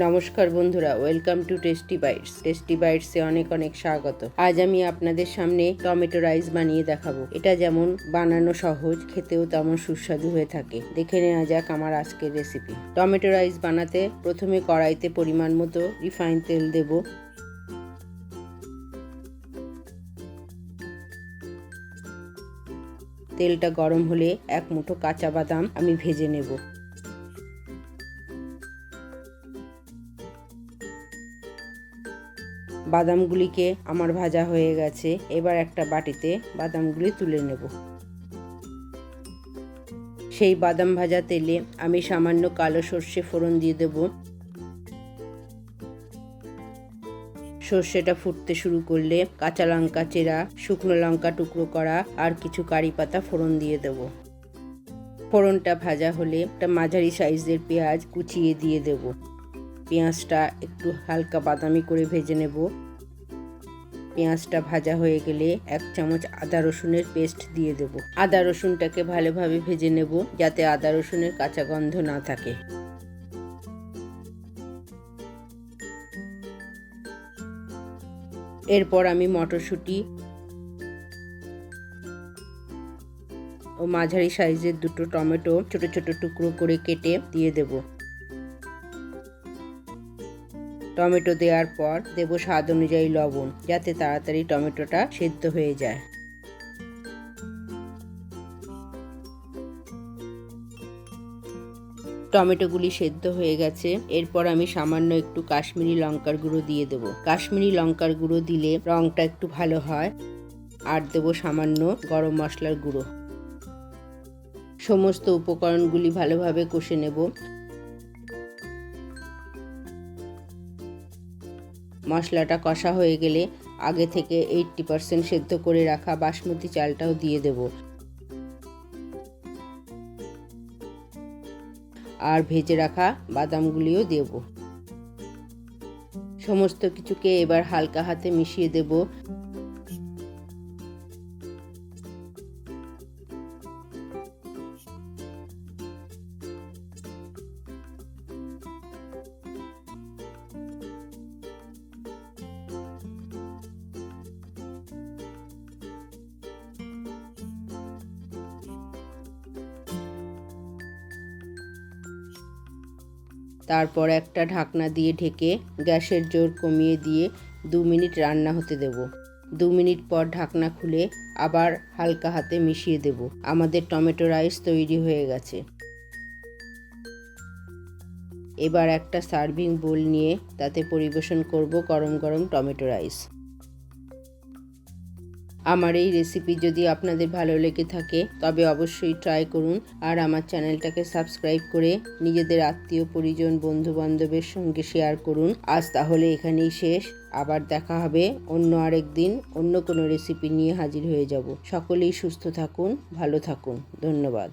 নমস্কার বন্ধুরা, welcome to tasty বাইটসে অনেক অনেক স্বাগত। আজ আমি আপনাদের সামনে টমেটো রাইস বানিয়ে দেখাবো। এটা যেমন বানানো সহজ, খেতেও তেমন সুস্বাদু হয়ে থাকে। দেখে নেওয়া যাক আমার আজকের রেসিপি। টমেটো রাইস বানাতে প্রথমে কড়াইতে পরিমাণ মতো রিফাইন তেল দেব। তেলটা গরম হলে এক মুঠো কাঁচা বাদাম আমি ভেজে নেব। বাদামগুলিকে আমার ভাজা হয়ে গেছে। এবার একটা বাটিতে বাদামগুলি তুলে নেব। সেই বাদাম ভাজা তেলে আমি সামান্য কালো সর্ষে ফোড়ন দিয়ে দেব। সর্ষেটা ফুটতে শুরু করলে কাঁচা লঙ্কা চেরা, শুকনো লঙ্কা টুকরো করা আর কিছু কারি পাতা ফোড়ন দিয়ে দেব। ফোড়নটা ভাজা হলে একটা মাঝারি সাইজের পেঁয়াজ কুচিয়ে দিয়ে দেব। পেঁয়াজটা একটু হালকা বাদামি করে ভেজে নেব। পেঁয়াজটা ভাজা হয়ে গেলে 1 চামচ আদা রসুনের পেস্ট দিয়ে দেব। আদা রসুনটাকে ভালোভাবে ভেজে নেব যাতে আদা রসুনের কাঁচা গন্ধ না থাকে। এরপর আমি মটরশুঁটি ও মাঝারি সাইজের 2টো টমেটো ছোট ছোট টুকরো করে কেটে দিয়ে দেব। টমেটো দেওয়ার পর দেব স্বাদ অনুযায়ী লবণ, যাতে তাড়াতাড়ি টমেটোটা সেদ্ধ হয়ে যায়। টমেটোগুলি সেদ্ধ হয়ে গেছে। এরপর আমি সামান্য একটু কাশ্মীরি লঙ্কার গুঁড়ো দিয়ে দেব। কাশ্মীরি লঙ্কার গুঁড়ো দিলে রঙটা একটু ভালো হয়। আর দেব সামান্য গরম মশলার গুঁড়ো। সমস্ত উপকরণগুলি ভালোভাবে কষে নেব। মশলাটা কষা হয়ে গেলে আগে থেকে 80% সেদ্ধ করে রাখা বাসমতি চালটাও দিয়ে দেব। আর ভেজে রাখা বাদামগুলিও দেব। সমস্ত কিছুকে এবার হালকা হাতে মিশিয়ে দেব। তারপর একটা ঢাকনা দিয়ে ঢেকে গ্যাসের জোর কমিয়ে দিয়ে 2 মিনিট রান্না হতে দেব। 2 মিনিট পর ঢাকনা খুলে আবার হালকা হাতে মিশিয়ে দেব। আমাদের টমেটো রাইস তৈরি হয়ে গেছে। এবার একটা সার্ভিং বোল নিয়ে তাতে পরিবেশন করব গরম গরম টমেটো রাইস। আমার এই রেসিপি যদি আপনাদের ভালো লেগে থাকে তবে অবশ্যই ট্রাই করুন আর আমার চ্যানেলটাকে সাবস্ক্রাইব করে নিজেদের আত্মীয় পরিজন বন্ধু বান্ধবের সঙ্গে শেয়ার করুন। আজ তাহলে এখানেই শেষ। আবার দেখা হবে অন্য আরেক দিন। অন্য কোনো রেসিপি নিয়ে হাজির হয়ে যাব। সকলেই সুস্থ থাকুন, ভালো থাকুন। ধন্যবাদ।